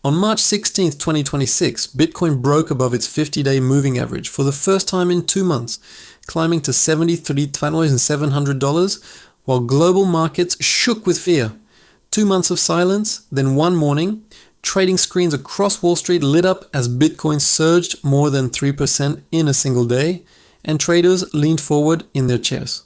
On March 16, 2026, Bitcoin broke above its 50-day moving average for the first time in 2 months, climbing to $73,700, while global markets shook with fear. 2 months of silence, then one morning, trading screens across Wall Street lit up as Bitcoin surged more than 3% in a single day, and traders leaned forward in their chairs.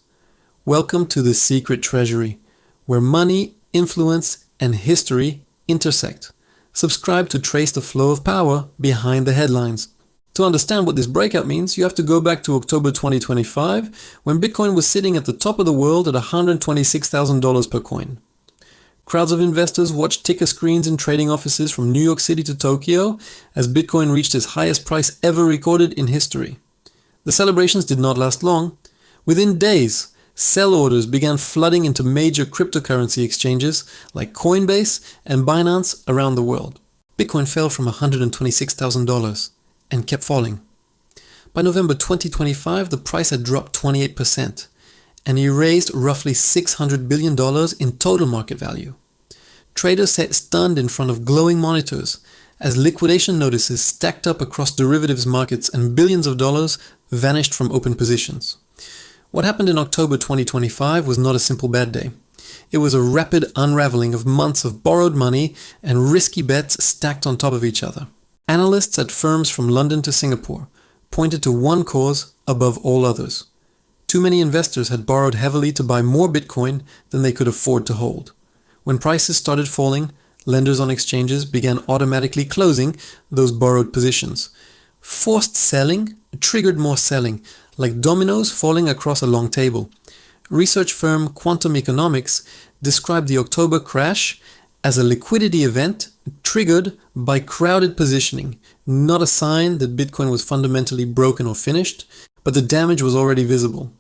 Welcome to the secret treasury, where money, influence, and history intersect. Subscribe to trace the flow of power behind the headlines. To understand what this breakout means, you have to go back to October 2025, when Bitcoin was sitting at the top of the world at $126,000 per coin. Crowds of investors watched ticker screens in trading offices from New York City to Tokyo as Bitcoin reached its highest price ever recorded in history. The celebrations did not last long. Within days, sell orders began flooding into major cryptocurrency exchanges like Coinbase and Binance around the world. Bitcoin fell from $126,000 and kept falling. By November 2025, the price had dropped 28%. And erased roughly $600 billion in total market value. Traders sat stunned in front of glowing monitors as liquidation notices stacked up across derivatives markets and billions of dollars vanished from open positions. What happened in October 2025 was not a simple bad day. It was a rapid unraveling of months of borrowed money and risky bets stacked on top of each other. Analysts at firms from London to Singapore pointed to one cause above all others. Too many investors had borrowed heavily to buy more Bitcoin than they could afford to hold. When prices started falling, lenders on exchanges began automatically closing those borrowed positions. Forced selling triggered more selling, like dominoes falling across a long table. Research firm Quantum Economics described the October crash as a liquidity event triggered by crowded positioning, not a sign that Bitcoin was fundamentally broken or finished, but the damage was already visible.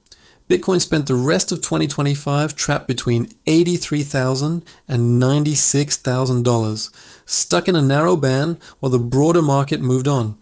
Bitcoin spent the rest of 2025 trapped between $83,000 and $96,000, stuck in a narrow band while the broader market moved on.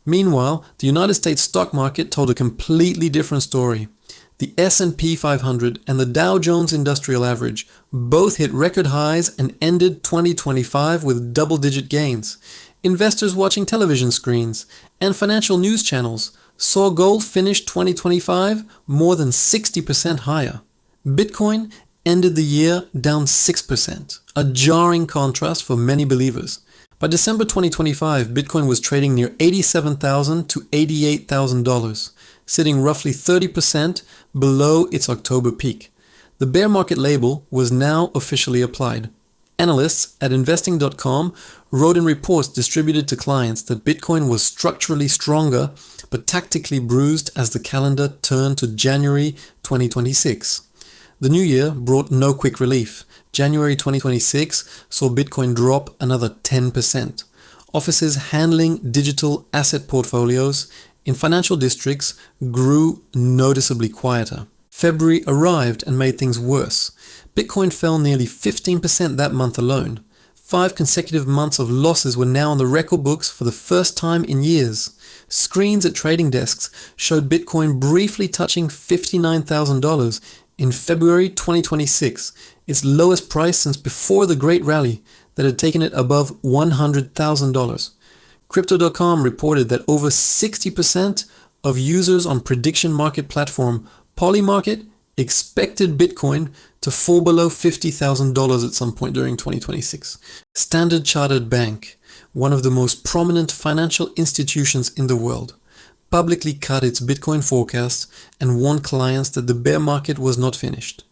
Meanwhile, the United States stock market told a completely different story. The S&P 500 and the Dow Jones Industrial Average both hit record highs and ended 2025 with double-digit gains. Investors watching television screens and financial news channels saw gold finish 2025 more than 60% higher. Bitcoin ended the year down 6%, a jarring contrast for many believers. By December 2025, Bitcoin was trading near $87,000 to $88,000, sitting roughly 30% below its October peak. The bear market label was now officially applied. Analysts at investing.com wrote in reports distributed to clients that Bitcoin was structurally stronger but tactically bruised as the calendar turned to January 2026. The new year brought no quick relief. January 2026 saw Bitcoin drop another 10%. Offices handling digital asset portfolios in financial districts grew noticeably quieter. February arrived and made things worse. Bitcoin fell nearly 15% that month alone. 5 consecutive months of losses were now on the record books for the first time in years. Screens at trading desks showed Bitcoin briefly touching $59,000 in February 2026, its lowest price since before the Great Rally that had taken it above $100,000. Crypto.com reported that over 60% of users on prediction market platform Polymarket expected Bitcoin to fall below $50,000 at some point during 2026. Standard Chartered Bank, one of the most prominent financial institutions in the world, publicly cut its Bitcoin forecast and warned clients that the bear market was not finished.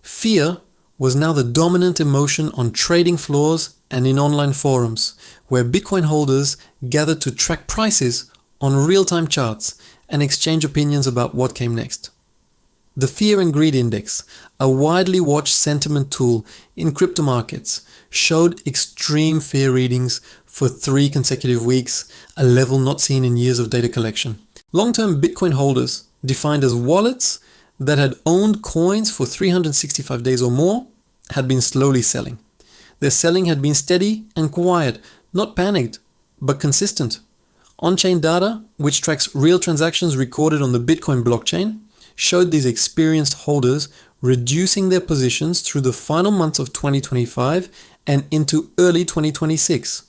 Fear was now the dominant emotion on trading floors and in online forums, where Bitcoin holders gathered to track prices on real-time charts and exchange opinions about what came next. The Fear and Greed Index, a widely watched sentiment tool in crypto markets, showed extreme fear readings for 3 consecutive weeks, a level not seen in years of data collection. Long-term Bitcoin holders, defined as wallets that had owned coins for 365 days or more, had been slowly selling. Their selling had been steady and quiet, not panicked, but consistent. On-chain data, which tracks real transactions recorded on the Bitcoin blockchain, showed these experienced holders reducing their positions through the final months of 2025 and into early 2026.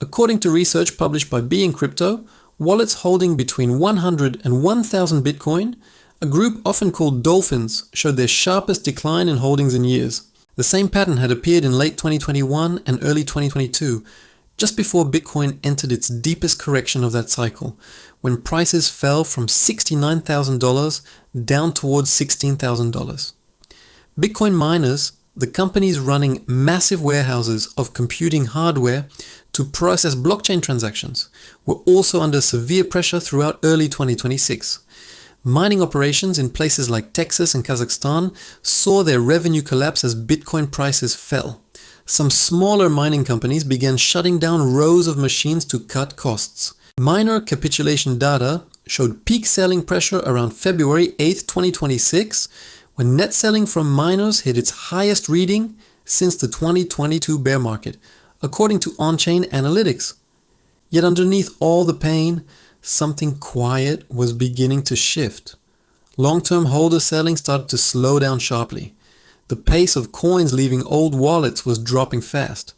According to research published by Being Crypto, wallets holding between 100 and 1,000 Bitcoin, a group often called dolphins, showed their sharpest decline in holdings in years. The same pattern had appeared in late 2021 and early 2022, just before Bitcoin entered its deepest correction of that cycle, when prices fell from $69,000 down towards $16,000. Bitcoin miners, the companies running massive warehouses of computing hardware to process blockchain transactions, were also under severe pressure throughout early 2026. Mining operations in places like Texas and Kazakhstan saw their revenue collapse as Bitcoin prices fell. Some smaller mining companies began shutting down rows of machines to cut costs. Miner capitulation data showed peak selling pressure around February 8, 2026, when net selling from miners hit its highest reading since the 2022 bear market, according to on-chain analytics. Yet underneath all the pain, something quiet was beginning to shift. Long-term holder selling started to slow down sharply. The pace of coins leaving old wallets was dropping fast.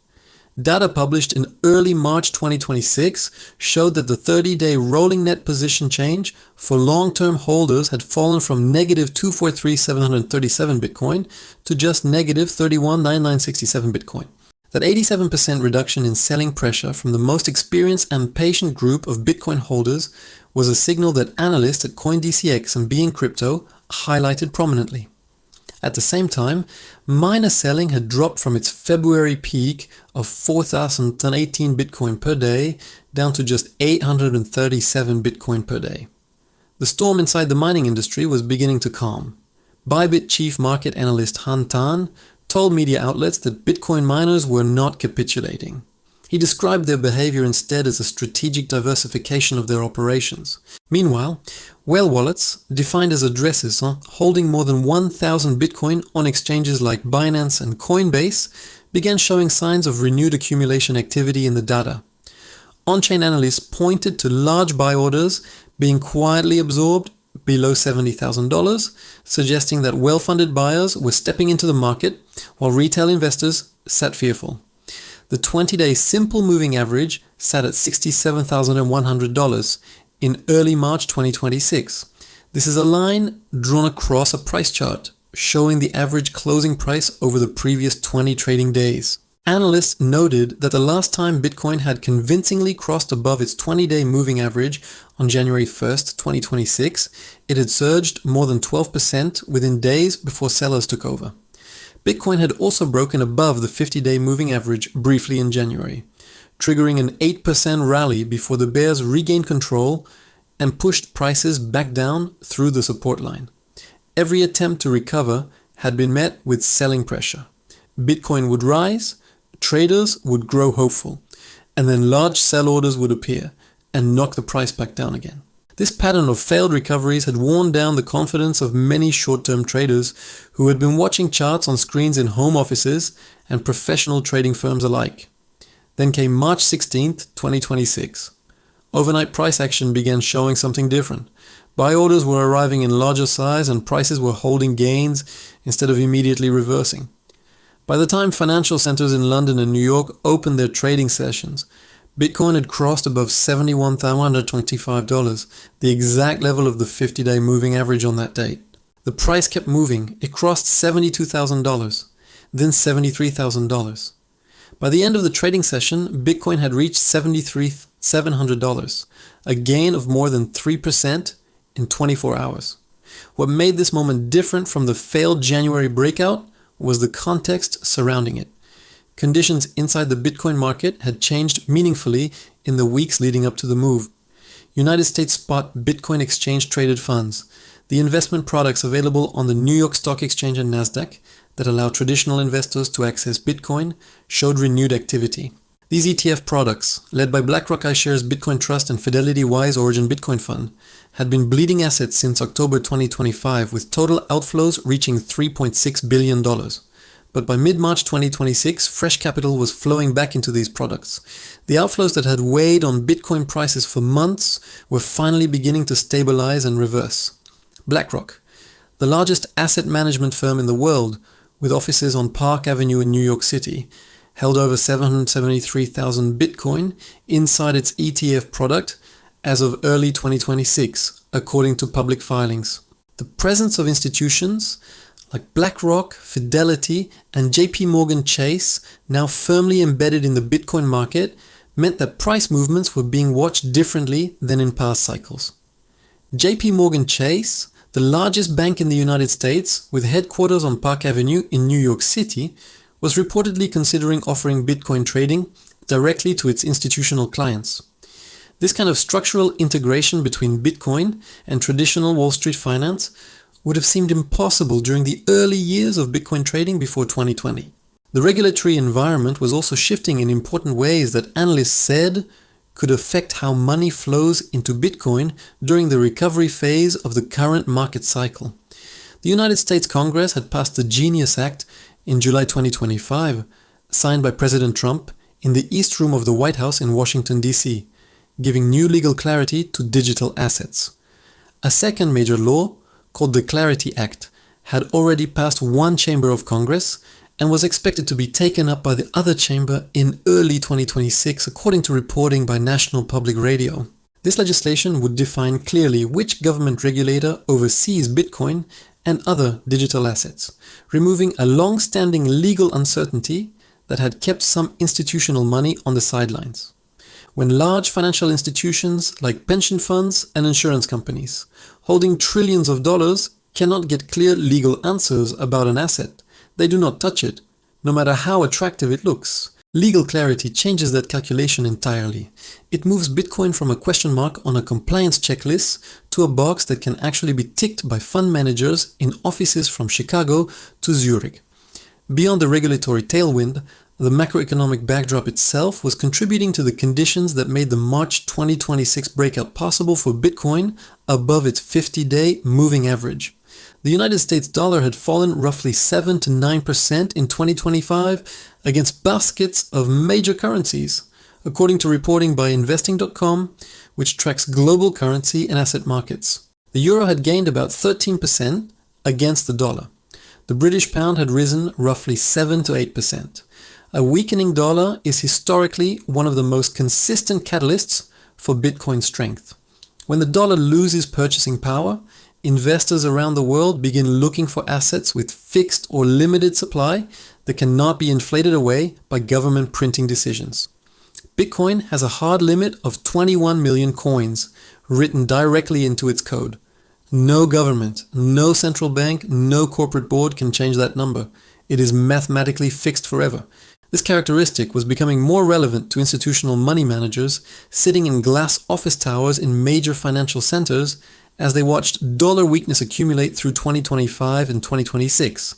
Data published in early March 2026 showed that the 30-day rolling net position change for long-term holders had fallen from negative 243,737 Bitcoin to just negative 31,9967 Bitcoin. That 87% reduction in selling pressure from the most experienced and patient group of Bitcoin holders was a signal that analysts at CoinDCX and Being Crypto highlighted prominently. At the same time, miner selling had dropped from its February peak of 4,018 Bitcoin per day down to just 837 Bitcoin per day. The storm inside the mining industry was beginning to calm. Bybit chief market analyst Han Tan told media outlets that Bitcoin miners were not capitulating. He described their behavior instead as a strategic diversification of their operations. Meanwhile, whale wallets, defined as addresses holding more than 1,000 Bitcoin on exchanges like Binance and Coinbase, began showing signs of renewed accumulation activity in the data. On-chain analysts pointed to large buy orders being quietly absorbed below $70,000, suggesting that well-funded buyers were stepping into the market while retail investors sat fearful. The 20-day simple moving average sat at $67,100 in early March 2026. This is a line drawn across a price chart, showing the average closing price over the previous 20 trading days. Analysts noted that the last time Bitcoin had convincingly crossed above its 20-day moving average on January 1st, 2026, it had surged more than 12% within days before sellers took over. Bitcoin had also broken above the 50-day moving average briefly in January, triggering an 8% rally before the bears regained control and pushed prices back down through the support line. Every attempt to recover had been met with selling pressure. Bitcoin would rise, traders would grow hopeful, and then large sell orders would appear and knock the price back down again. This pattern of failed recoveries had worn down the confidence of many short-term traders who had been watching charts on screens in home offices and professional trading firms alike. Then came March 16th, 2026. Overnight price action began showing something different. Buy orders were arriving in larger size and prices were holding gains instead of immediately reversing. By the time financial centers in London and New York opened their trading sessions, Bitcoin had crossed above $71,125, the exact level of the 50-day moving average on that date. The price kept moving. It crossed $72,000, then $73,000. By the end of the trading session, Bitcoin had reached $73,700, a gain of more than 3% in 24 hours. What made this moment different from the failed January breakout was the context surrounding it. Conditions inside the Bitcoin market had changed meaningfully in the weeks leading up to the move. United States spot Bitcoin exchange traded funds, the investment products available on the New York Stock Exchange and Nasdaq that allow traditional investors to access Bitcoin, showed renewed activity. These ETF products, led by BlackRock iShares Bitcoin Trust and Fidelity Wise Origin Bitcoin Fund, had been bleeding assets since October 2025, with total outflows reaching $3.6 billion. But by mid-March 2026, fresh capital was flowing back into these products. The outflows that had weighed on Bitcoin prices for months were finally beginning to stabilize and reverse. BlackRock, the largest asset management firm in the world, with offices on Park Avenue in New York City, held over 773,000 Bitcoin inside its ETF product as of early 2026, according to public filings. The presence of institutions like BlackRock, Fidelity, and JP Chase, now firmly embedded in the Bitcoin market, meant that price movements were being watched differently than in past cycles. JP Chase, the largest bank in the United States with headquarters on Park Avenue in New York City, was reportedly considering offering Bitcoin trading directly to its institutional clients. This kind of structural integration between Bitcoin and traditional Wall Street finance would have seemed impossible during the early years of Bitcoin trading before 2020. The regulatory environment was also shifting in important ways that analysts said could affect how money flows into Bitcoin during the recovery phase of the current market cycle. The United States Congress had passed the Genius Act in July 2025, signed by President Trump in the East Room of the White House in Washington D.C., giving new legal clarity to digital assets. A second major law, called the Clarity Act, had already passed one chamber of Congress and was expected to be taken up by the other chamber in early 2026, according to reporting by National Public Radio. This legislation would define clearly which government regulator oversees Bitcoin and other digital assets, removing a long-standing legal uncertainty that had kept some institutional money on the sidelines. When large financial institutions like pension funds and insurance companies, holding trillions of dollars, cannot get clear legal answers about an asset, they do not touch it, no matter how attractive it looks. Legal clarity changes that calculation entirely. It moves Bitcoin from a question mark on a compliance checklist to a box that can actually be ticked by fund managers in offices from Chicago to Zurich. Beyond the regulatory tailwind, the macroeconomic backdrop itself was contributing to the conditions that made the March 2026 breakout possible for Bitcoin above its 50-day moving average. The United States dollar had fallen roughly 7 to 9% in 2025 against baskets of major currencies, according to reporting by Investing.com, which tracks global currency and asset markets. The euro had gained about 13% against the dollar. The British pound had risen roughly 7 to 8%. A weakening dollar is historically one of the most consistent catalysts for Bitcoin strength. When the dollar loses purchasing power, investors around the world begin looking for assets with fixed or limited supply that cannot be inflated away by government printing decisions. Bitcoin has a hard limit of 21 million coins written directly into its code. No government, no central bank, no corporate board can change that number. It is mathematically fixed forever. This characteristic was becoming more relevant to institutional money managers sitting in glass office towers in major financial centers as they watched dollar weakness accumulate through 2025 and 2026.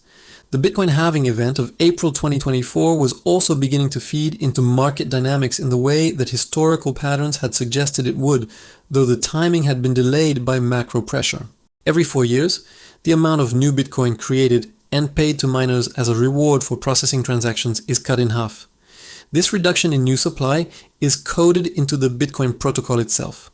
The Bitcoin halving event of April 2024 was also beginning to feed into market dynamics in the way that historical patterns had suggested it would, though the timing had been delayed by macro pressure. Every 4 years, the amount of new Bitcoin created and paid to miners as a reward for processing transactions is cut in half. This reduction in new supply is coded into the Bitcoin protocol itself.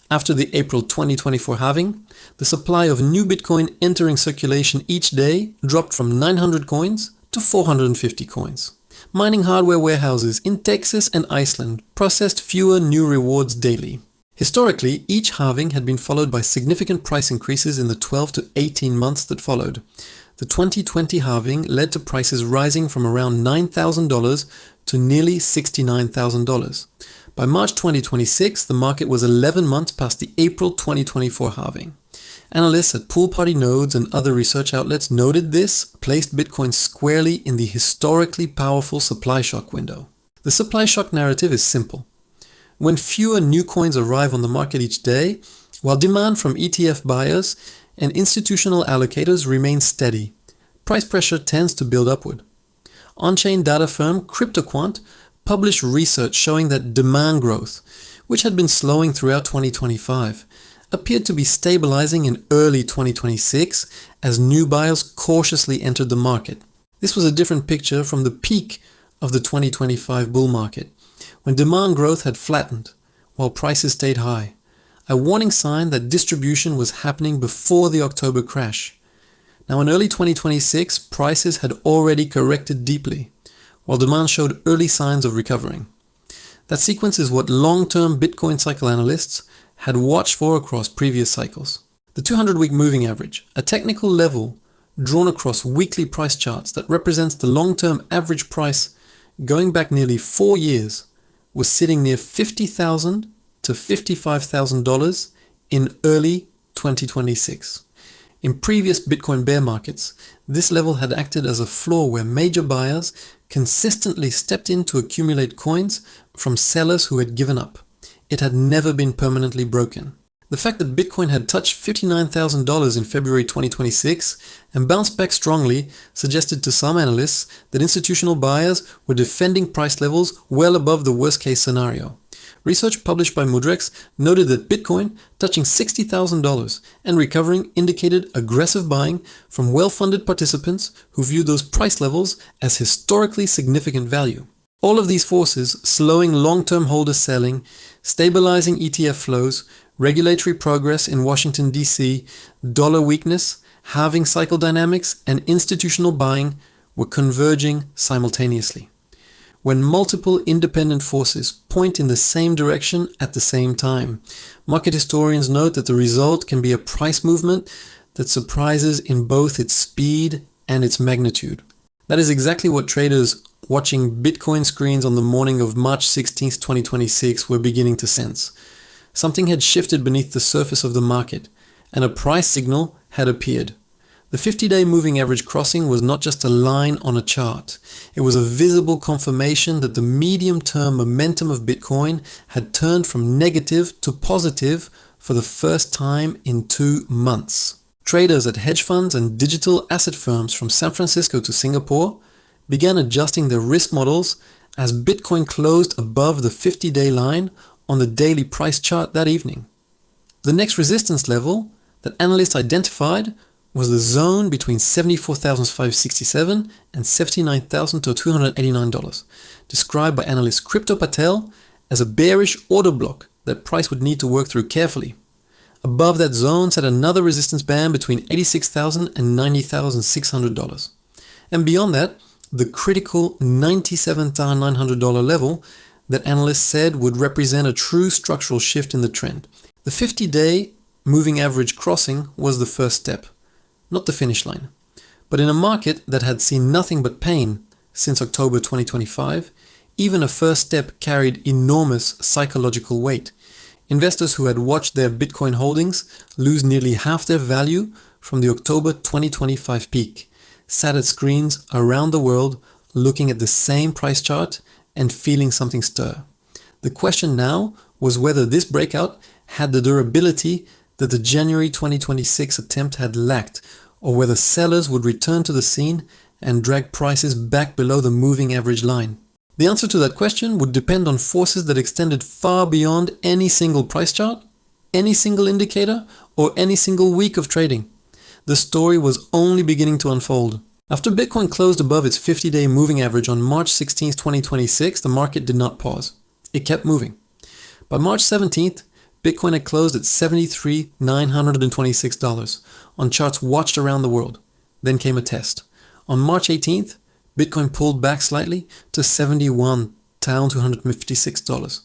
After the April 2024 halving, the supply of new Bitcoin entering circulation each day dropped from 900 coins to 450 coins. Mining hardware warehouses in Texas and Iceland processed fewer new rewards daily. Historically, each halving had been followed by significant price increases in the 12 to 18 months that followed. The 2020 halving led to prices rising from around $9,000 to nearly $69,000. By March 2026, the market was 11 months past the April 2024 halving. Analysts at Pool Party Nodes and other research outlets noted this placed Bitcoin squarely in the historically powerful supply shock window. The supply shock narrative is simple. When fewer new coins arrive on the market each day, while demand from ETF buyers and institutional allocators remains steady, price pressure tends to build upward. On-chain data firm CryptoQuant published research showing that demand growth, which had been slowing throughout 2025, appeared to be stabilizing in early 2026 as new buyers cautiously entered the market. This was a different picture from the peak of the 2025 bull market, when demand growth had flattened while prices stayed high, a warning sign that distribution was happening before the October crash. Now in early 2026, prices had already corrected deeply. while demand showed early signs of recovering. That sequence is what long-term Bitcoin cycle analysts had watched for across previous cycles. The 200-week moving average, a technical level drawn across weekly price charts that represents the long-term average price going back nearly 4 years, was sitting near $50,000 to $55,000 in early 2026. In previous Bitcoin bear markets, this level had acted as a floor where major buyers consistently stepped in to accumulate coins from sellers who had given up. It had never been permanently broken. The fact that Bitcoin had touched $59,000 in February 2026 and bounced back strongly suggested to some analysts that institutional buyers were defending price levels well above the worst-case scenario. Research published by Mudrex noted that Bitcoin touching $60,000 and recovering indicated aggressive buying from well-funded participants who viewed those price levels as historically significant value. All of these forces slowing long-term holder selling, stabilizing ETF flows, regulatory progress in Washington D.C., dollar weakness, halving cycle dynamics, and institutional buying were converging simultaneously. When multiple independent forces point in the same direction at the same time, market historians note that the result can be a price movement that surprises in both its speed and its magnitude. That is exactly what traders watching Bitcoin screens on the morning of March 16, 2026 were beginning to sense. Something had shifted beneath the surface of the market, and a price signal had appeared. The 50-day moving average crossing was not just a line on a chart. It was a visible confirmation that the medium-term momentum of Bitcoin had turned from negative to positive for the first time in 2 months. Traders at hedge funds and digital asset firms from San Francisco to Singapore began adjusting their risk models as Bitcoin closed above the 50-day line on the daily price chart that evening. The next resistance level that analysts identified was the zone between $74,567 and $79,289, described by analyst Crypto Patel as a bearish order block that price would need to work through carefully. Above that zone sat another resistance band between $86,000 and $90,600. And beyond that, the critical $97,900 level that analysts said would represent a true structural shift in the trend. The 50-day moving average crossing was the first step, not the finish line. But in a market that had seen nothing but pain since October 2025, even a first step carried enormous psychological weight. Investors who had watched their Bitcoin holdings lose nearly half their value from the October 2025 peak sat at screens around the world looking at the same price chart and feeling something stir. The question now was whether this breakout had the durability that the January 2026 attempt had lacked, or whether sellers would return to the scene and drag prices back below the moving average line. The answer to that question would depend on forces that extended far beyond any single price chart, any single indicator, or any single week of trading. The story was only beginning to unfold. After Bitcoin closed above its 50-day moving average on March 16, 2026, the market did not pause. It kept moving. By March 17th, Bitcoin had closed at $73,926 on charts watched around the world. Then came a test. On March 18th, Bitcoin pulled back slightly to $71,256.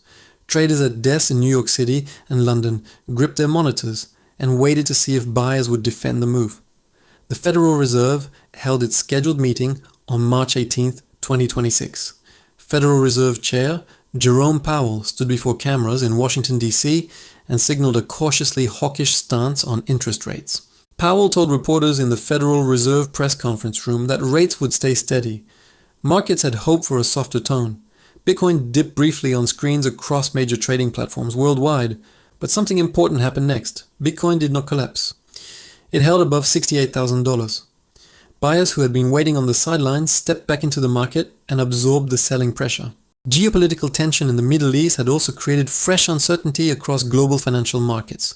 Traders at desks in New York City and London gripped their monitors and waited to see if buyers would defend the move. The Federal Reserve held its scheduled meeting on March 18, 2026. Federal Reserve Chair Jerome Powell stood before cameras in Washington D.C. and signaled a cautiously hawkish stance on interest rates. Powell told reporters in the Federal Reserve press conference room that rates would stay steady. Markets had hoped for a softer tone. Bitcoin dipped briefly on screens across major trading platforms worldwide, but something important happened next. Bitcoin did not collapse. It held above $68,000. Buyers who had been waiting on the sidelines stepped back into the market and absorbed the selling pressure. Geopolitical tension in the Middle East had also created fresh uncertainty across global financial markets.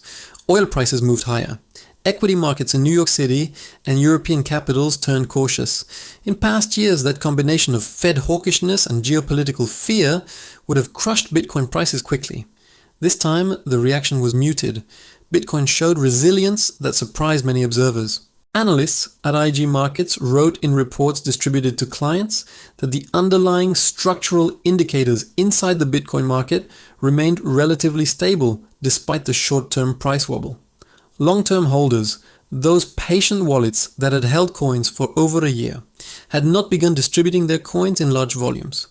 Oil prices moved higher. Equity markets in New York City and European capitals turned cautious. In past years, that combination of Fed hawkishness and geopolitical fear would have crushed Bitcoin prices quickly. This time, the reaction was muted. Bitcoin showed resilience that surprised many observers. Analysts at IG Markets wrote in reports distributed to clients that the underlying structural indicators inside the Bitcoin market remained relatively stable despite the short-term price wobble. Long-term holders, those patient wallets that had held coins for over a year, had not begun distributing their coins in large volumes.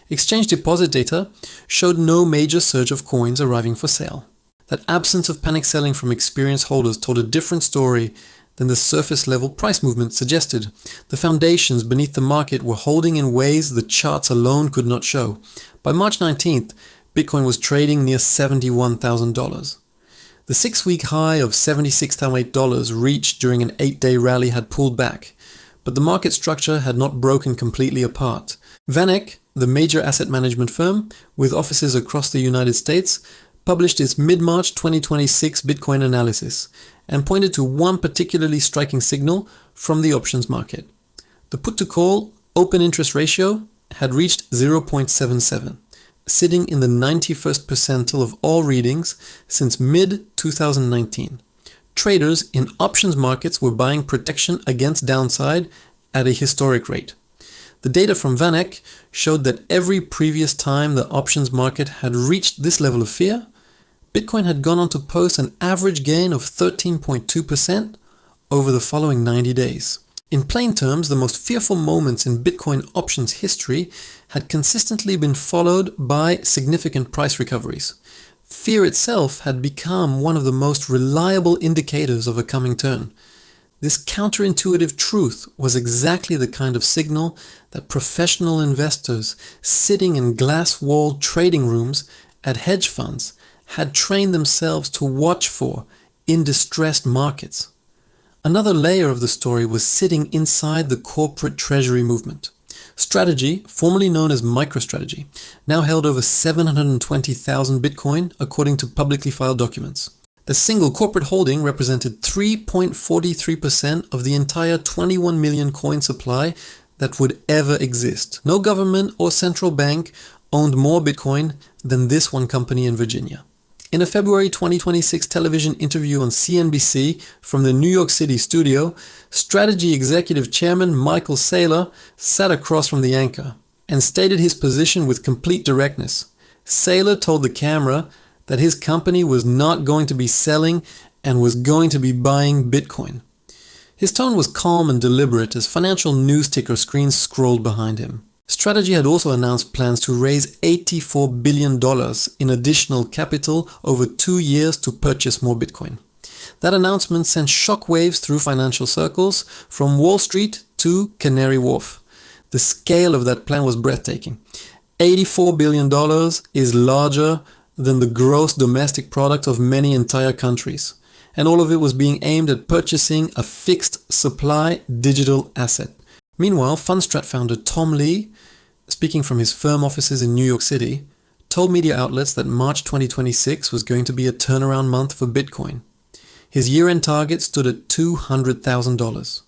Exchange deposit data showed no major surge of coins arriving for sale. That absence of panic selling from experienced holders told a different story than the surface-level price movement suggested. The foundations beneath the market were holding in ways the charts alone could not show. By March 19th, Bitcoin was trading near $71,000. The 6-week high of $76,008 reached during an 8-day rally had pulled back, but the market structure had not broken completely apart. VanEck, the major asset management firm with offices across the United States, published its mid-March 2026 Bitcoin analysis and pointed to one particularly striking signal from the options market. The put-to-call open interest ratio had reached 0.77, sitting in the 91st percentile of all readings since mid-2019. Traders in options markets were buying protection against downside at a historic rate. The data from VanEck showed that every previous time the options market had reached this level of fear, Bitcoin had gone on to post an average gain of 13.2% over the following 90 days. In plain terms, the most fearful moments in Bitcoin options history had consistently been followed by significant price recoveries. Fear itself had become one of the most reliable indicators of a coming turn. This counterintuitive truth was exactly the kind of signal that professional investors sitting in glass-walled trading rooms at hedge funds had trained themselves to watch for in distressed markets. Another layer of the story was sitting inside the corporate treasury movement. Strategy, formerly known as MicroStrategy, now held over 720,000 Bitcoin according to publicly filed documents. The single corporate holding represented 3.43% of the entire 21 million coin supply that would ever exist. No government or central bank owned more Bitcoin than this one company in Virginia. In a February 2026 television interview on CNBC from the New York City studio, Strategy Executive Chairman Michael Saylor sat across from the anchor and stated his position with complete directness. Saylor told the camera that his company was not going to be selling and was going to be buying Bitcoin. His tone was calm and deliberate as financial news ticker screens scrolled behind him. Strategy had also announced plans to raise $84 billion in additional capital over 2 years to purchase more Bitcoin. That announcement sent shockwaves through financial circles from Wall Street to Canary Wharf. The scale of that plan was breathtaking. $84 billion is larger than the gross domestic product of many entire countries, and all of it was being aimed at purchasing a fixed supply digital asset. Meanwhile, Fundstrat founder Tom Lee, speaking from his firm offices in New York City, told media outlets that March 2026 was going to be a turnaround month for Bitcoin. His year-end target stood at $200,000.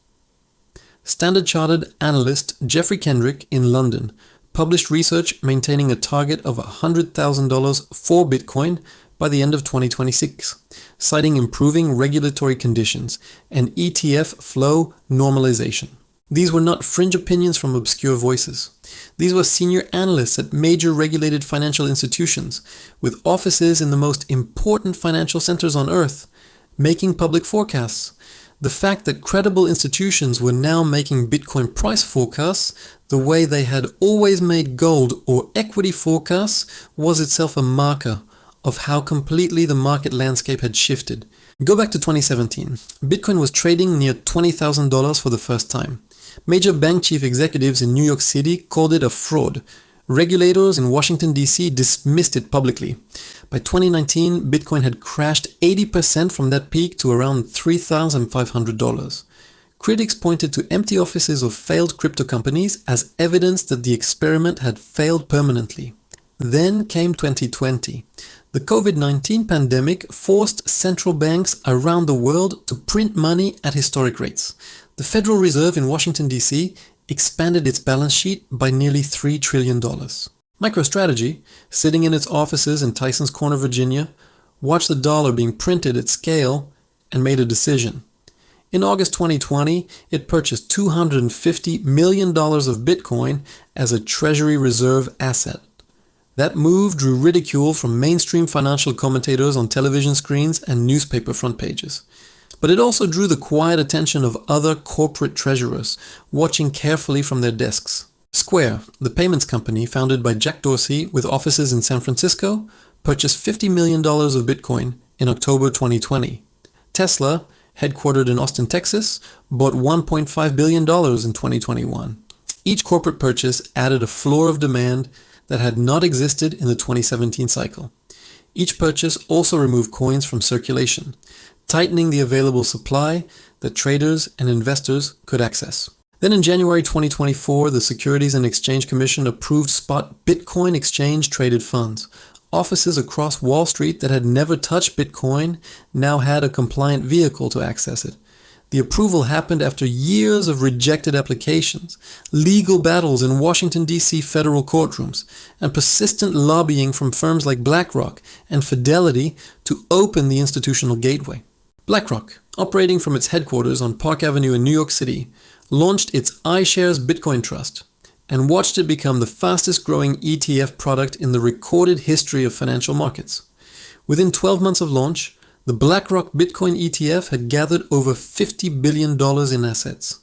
Standard Chartered analyst Jeffrey Kendrick in London published research maintaining a target of $100,000 for Bitcoin by the end of 2026, citing improving regulatory conditions and ETF flow normalization. These were not fringe opinions from obscure voices. These were senior analysts at major regulated financial institutions with offices in the most important financial centers on earth, making public forecasts. The fact that credible institutions were now making Bitcoin price forecasts the way they had always made gold or equity forecasts was itself a marker of how completely the market landscape had shifted. Go back to 2017. Bitcoin was trading near $20,000 for the first time. Major bank chief executives in New York City called it a fraud. Regulators in Washington D.C. dismissed it publicly. By 2019, Bitcoin had crashed 80% from that peak to around $3,500. Critics pointed to empty offices of failed crypto companies as evidence that the experiment had failed permanently. Then came 2020. The COVID-19 pandemic forced central banks around the world to print money at historic rates. The Federal Reserve in Washington D.C. expanded its balance sheet by nearly $3 trillion. MicroStrategy, sitting in its offices in Tysons Corner, Virginia, watched the dollar being printed at scale and made a decision. In August 2020, it purchased $250 million of Bitcoin as a Treasury reserve asset. That move drew ridicule from mainstream financial commentators on television screens and newspaper front pages. But it also drew the quiet attention of other corporate treasurers, watching carefully from their desks. Square, the payments company founded by Jack Dorsey with offices in San Francisco, purchased $50 million of Bitcoin in October 2020. Tesla, headquartered in Austin, Texas, bought $1.5 billion in 2021. Each corporate purchase added a floor of demand that had not existed in the 2017 cycle. Each purchase also removed coins from circulation, tightening the available supply that traders and investors could access. Then in January 2024, the Securities and Exchange Commission approved spot Bitcoin exchange-traded funds. Offices across Wall Street that had never touched Bitcoin now had a compliant vehicle to access it. The approval happened after years of rejected applications, legal battles in Washington D.C. federal courtrooms, and persistent lobbying from firms like BlackRock and Fidelity to open the institutional gateway. BlackRock, operating from its headquarters on Park Avenue in New York City, launched its iShares Bitcoin Trust and watched it become the fastest growing ETF product in the recorded history of financial markets. Within 12 months of launch, the BlackRock Bitcoin ETF had gathered over $50 billion in assets.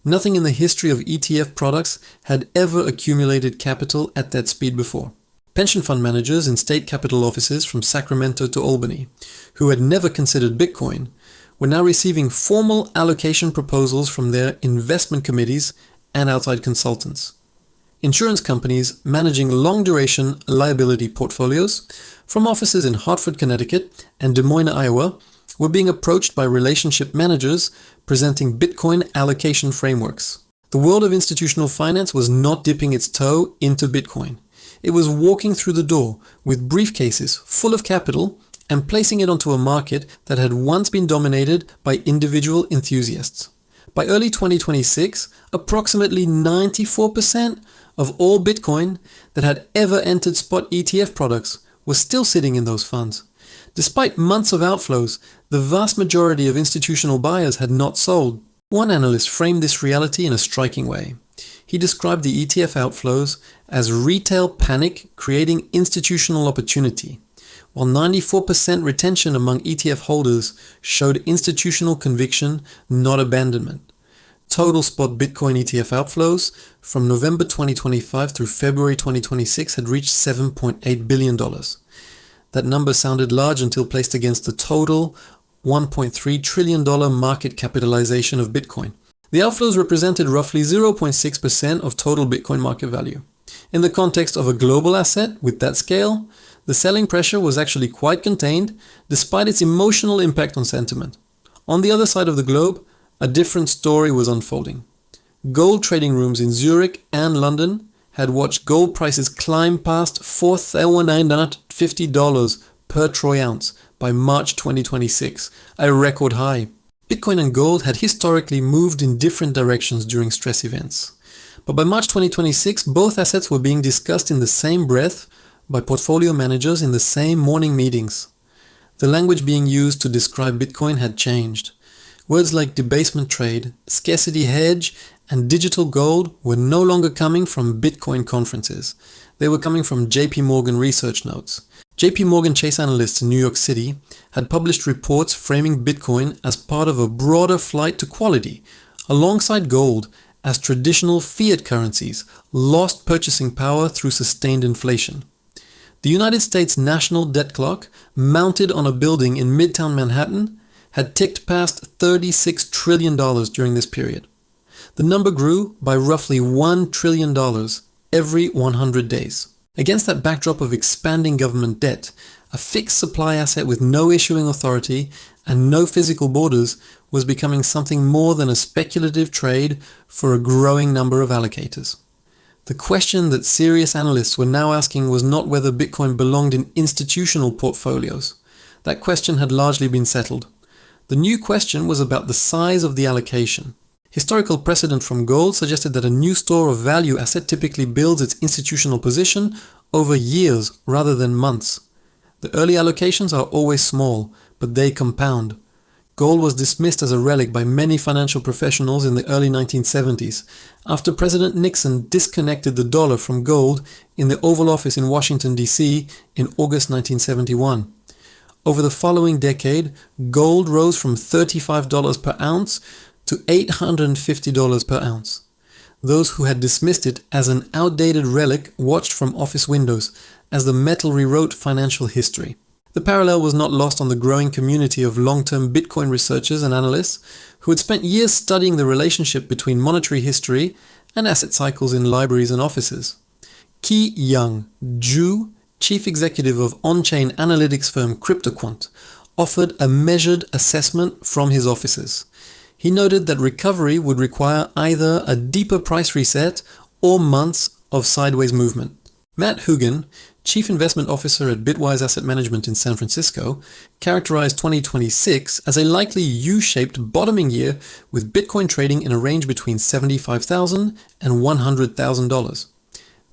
Nothing in the history of ETF products had ever accumulated capital at that speed before. Pension fund managers in state capital offices from Sacramento to Albany, who had never considered Bitcoin, were now receiving formal allocation proposals from their investment committees and outside consultants. Insurance companies managing long-duration liability portfolios from offices in Hartford, Connecticut and Des Moines, Iowa, were being approached by relationship managers presenting Bitcoin allocation frameworks. The world of institutional finance was not dipping its toe into Bitcoin. It was walking through the door with briefcases full of capital and placing it onto a market that had once been dominated by individual enthusiasts. By early 2026, approximately 94% of all Bitcoin that had ever entered spot ETF products was still sitting in those funds. Despite months of outflows, the vast majority of institutional buyers had not sold. One analyst framed this reality in a striking way. He described the ETF outflows as retail panic creating institutional opportunity, while 94% retention among ETF holders showed institutional conviction, not abandonment. Total spot Bitcoin ETF outflows from November 2025 through February 2026 had reached $7.8 billion. That number sounded large until placed against the total $1.3 trillion market capitalization of Bitcoin. The outflows represented roughly 0.6% of total Bitcoin market value. In the context of a global asset with that scale, the selling pressure was actually quite contained despite its emotional impact on sentiment. On the other side of the globe, a different story was unfolding. Gold trading rooms in Zurich and London had watched gold prices climb past $4,950 per troy ounce by March 2026, a record high. Bitcoin and gold had historically moved in different directions during stress events. But by March 2026, both assets were being discussed in the same breath by portfolio managers in the same morning meetings. The language being used to describe Bitcoin had changed. Words like debasement trade, scarcity hedge, and digital gold were no longer coming from Bitcoin conferences. They were coming from JP Morgan research notes. JP Morgan Chase analysts in New York City had published reports framing Bitcoin as part of a broader flight to quality, alongside gold, as traditional fiat currencies lost purchasing power through sustained inflation. The United States national debt clock, mounted on a building in Midtown Manhattan, had ticked past $36 trillion during this period. The number grew by roughly $1 trillion every 100 days. Against that backdrop of expanding government debt, a fixed supply asset with no issuing authority and no physical borders was becoming something more than a speculative trade for a growing number of allocators. The question that serious analysts were now asking was not whether Bitcoin belonged in institutional portfolios. That question had largely been settled. The new question was about the size of the allocation. Historical precedent from gold suggested that a new store of value asset typically builds its institutional position over years rather than months. The early allocations are always small, but they compound. Gold was dismissed as a relic by many financial professionals in the early 1970s, after President Nixon disconnected the dollar from gold in the Oval Office in Washington, D.C. in August 1971. Over the following decade, gold rose from $35 per ounce to $850 per ounce. Those who had dismissed it as an outdated relic watched from office windows as the metal rewrote financial history. The parallel was not lost on the growing community of long-term Bitcoin researchers and analysts who had spent years studying the relationship between monetary history and asset cycles in libraries and offices. Ki Young, Jew, chief executive of on-chain analytics firm CryptoQuant, offered a measured assessment from his offices. He noted that recovery would require either a deeper price reset or months of sideways movement. Matt Hugin, chief investment officer at Bitwise Asset Management in San Francisco, characterized 2026 as a likely U-shaped bottoming year with Bitcoin trading in a range between $75,000 and $100,000.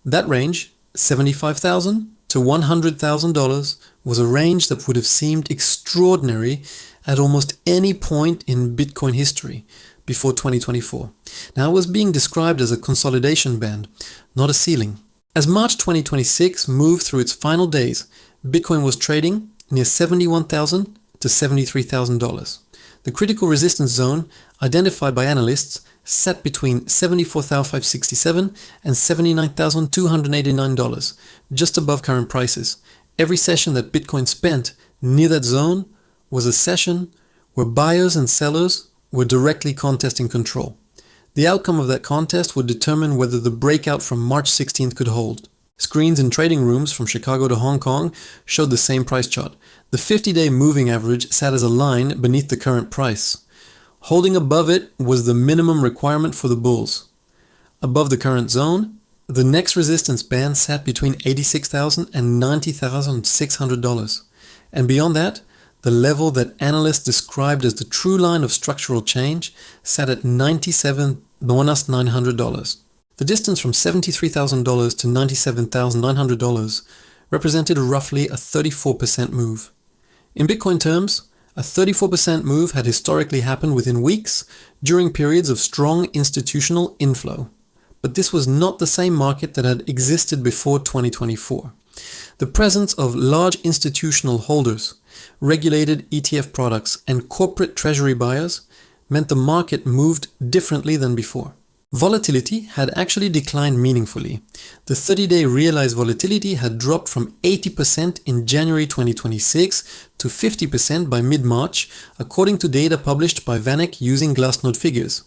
That range, $75,000 to $100,000, was a range that would have seemed extraordinary at almost any point in Bitcoin history before 2024. Now, it was being described as a consolidation band, not a ceiling. As March 2026 moved through its final days, Bitcoin was trading near $71,000 to $73,000. The critical resistance zone, identified by analysts, sat between $74,567 and $79,289, just above current prices. Every session that Bitcoin spent near that zone was a session where buyers and sellers were directly contesting control. The outcome of that contest would determine whether the breakout from March 16th could hold. Screens in trading rooms from Chicago to Hong Kong showed the same price chart. The 50-day moving average sat as a line beneath the current price. Holding above it was the minimum requirement for the bulls. Above the current zone, the next resistance band sat between $86,000 and $90,600. And beyond that, the level that analysts described as the true line of structural change sat at $97,900. The distance from $73,000 to $97,900 represented roughly a 34% move. In Bitcoin terms, a 34% move had historically happened within weeks during periods of strong institutional inflow. But this was not the same market that had existed before 2024. The presence of large institutional holders, regulated ETF products, and corporate treasury buyers meant the market moved differently than before. Volatility had actually declined meaningfully. The 30-day realized volatility had dropped from 80% in January 2026 to 50% by mid-March, according to data published by VanEck using Glassnode figures.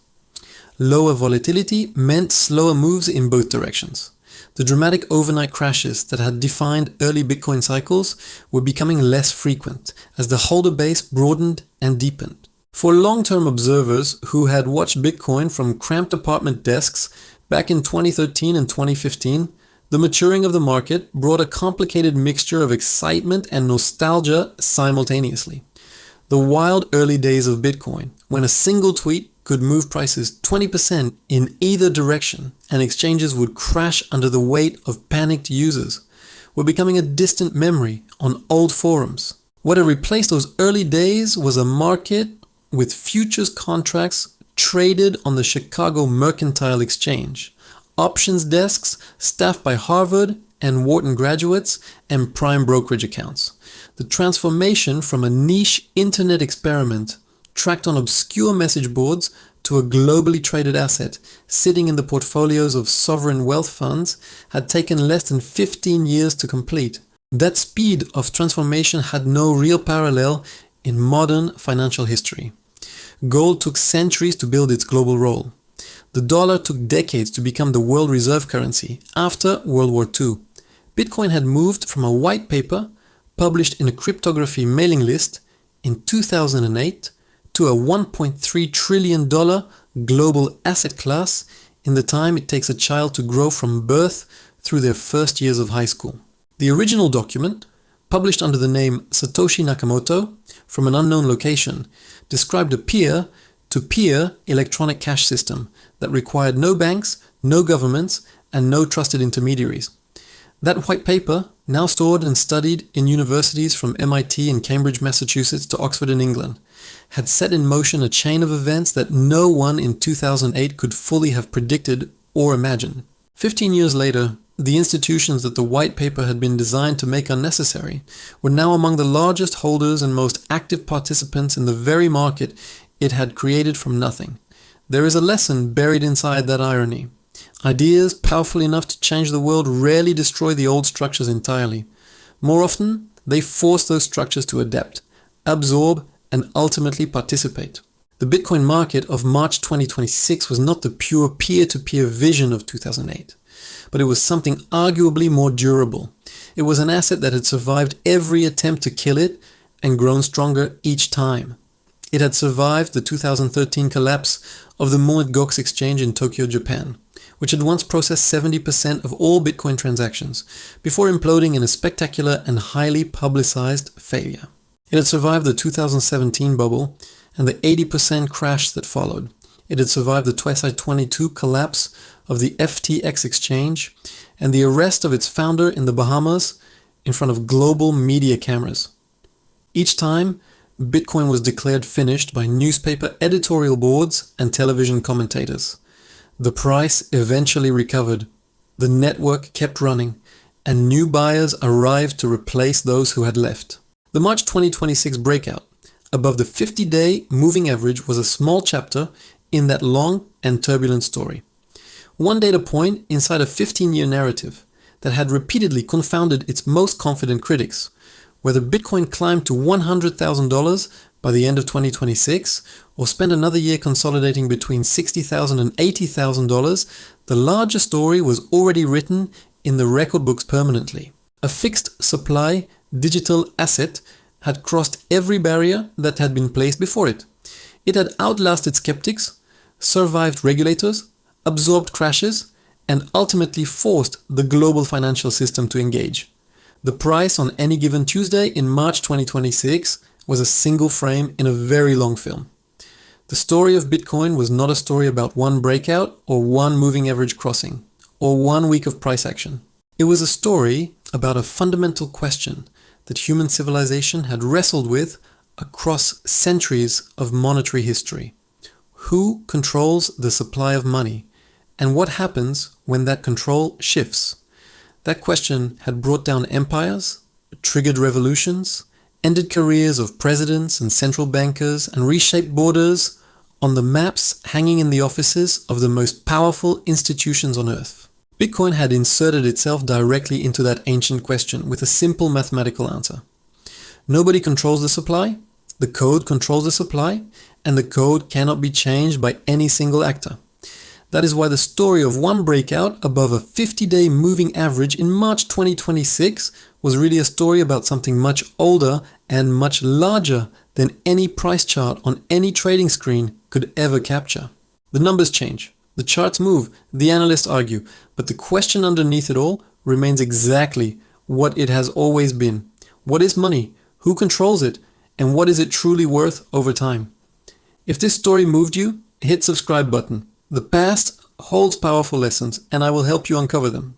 Lower volatility meant slower moves in both directions. The dramatic overnight crashes that had defined early Bitcoin cycles were becoming less frequent as the holder base broadened and deepened. For long-term observers who had watched Bitcoin from cramped apartment desks back in 2013 and 2015, the maturing of the market brought a complicated mixture of excitement and nostalgia simultaneously. The wild early days of Bitcoin, when a single tweet could move prices 20% in either direction and exchanges would crash under the weight of panicked users, were becoming a distant memory on old forums. What had replaced those early days was a market with futures contracts traded on the Chicago Mercantile Exchange, options desks staffed by Harvard and Wharton graduates, and prime brokerage accounts. The transformation from a niche internet experiment tracked on obscure message boards to a globally traded asset sitting in the portfolios of sovereign wealth funds had taken less than 15 years to complete. That speed of transformation had no real parallel in modern financial history. Gold took centuries to build its global role. The dollar took decades to become the world reserve currency after World War II. Bitcoin had moved from a white paper published in a cryptography mailing list in 2008 to a $1.3 trillion global asset class in the time it takes a child to grow from birth through their first years of high school. The original document, published under the name Satoshi Nakamoto from an unknown location, described a peer-to-peer electronic cash system that required no banks, no governments, and no trusted intermediaries. That white paper now stored and studied in universities from MIT and Cambridge, Massachusetts to Oxford in England, had set in motion a chain of events that no one in 2008 could fully have predicted or imagined. 15 years later, the institutions that the white paper had been designed to make unnecessary were now among the largest holders and most active participants in the very market it had created from nothing. There is a lesson buried inside that irony. Ideas powerful enough to change the world rarely destroy the old structures entirely. More often, they force those structures to adapt, absorb, and ultimately participate. The Bitcoin market of March 2026 was not the pure peer-to-peer vision of 2008, but it was something arguably more durable. It was an asset that had survived every attempt to kill it and grown stronger each time. It had survived the 2013 collapse of the Mt. Gox exchange in Tokyo, Japan, which had once processed 70% of all Bitcoin transactions, before imploding in a spectacular and highly publicized failure. It had survived the 2017 bubble and the 80% crash that followed. It had survived the 2022 collapse of the FTX exchange and the arrest of its founder in the Bahamas in front of global media cameras. Each time, Bitcoin was declared finished by newspaper editorial boards and television commentators. The price eventually recovered, the network kept running, and new buyers arrived to replace those who had left. The March 2026 breakout above the 50-day moving average was a small chapter in that long and turbulent story. One data point inside a 15-year narrative that had repeatedly confounded its most confident critics. Whether Bitcoin climbed to $100,000 by the end of 2026 or spent another year consolidating between $60,000 and $80,000, the larger story was already written in the record books permanently. A fixed supply digital asset had crossed every barrier that had been placed before it. It had outlasted skeptics, survived regulators, absorbed crashes, and ultimately forced the global financial system to engage. The price on any given Tuesday in March 2026 was a single frame in a very long film. The story of Bitcoin was not a story about one breakout or one moving average crossing, or 1 week of price action. It was a story about a fundamental question that human civilization had wrestled with across centuries of monetary history. Who controls the supply of money, and what happens when that control shifts? That question had brought down empires, triggered revolutions, ended careers of presidents and central bankers, and reshaped borders on the maps hanging in the offices of the most powerful institutions on earth. Bitcoin had inserted itself directly into that ancient question with a simple mathematical answer. Nobody controls the supply, the code controls the supply, and the code cannot be changed by any single actor. That is why the story of one breakout above a 50-day moving average in March 2026 was really a story about something much older and much larger than any price chart on any trading screen could ever capture. The numbers change, the charts move, the analysts argue, but the question underneath it all remains exactly what it has always been. What is money? Who controls it? And what is it truly worth over time? If this story moved you, hit subscribe button. The past holds powerful lessons, and I will help you uncover them.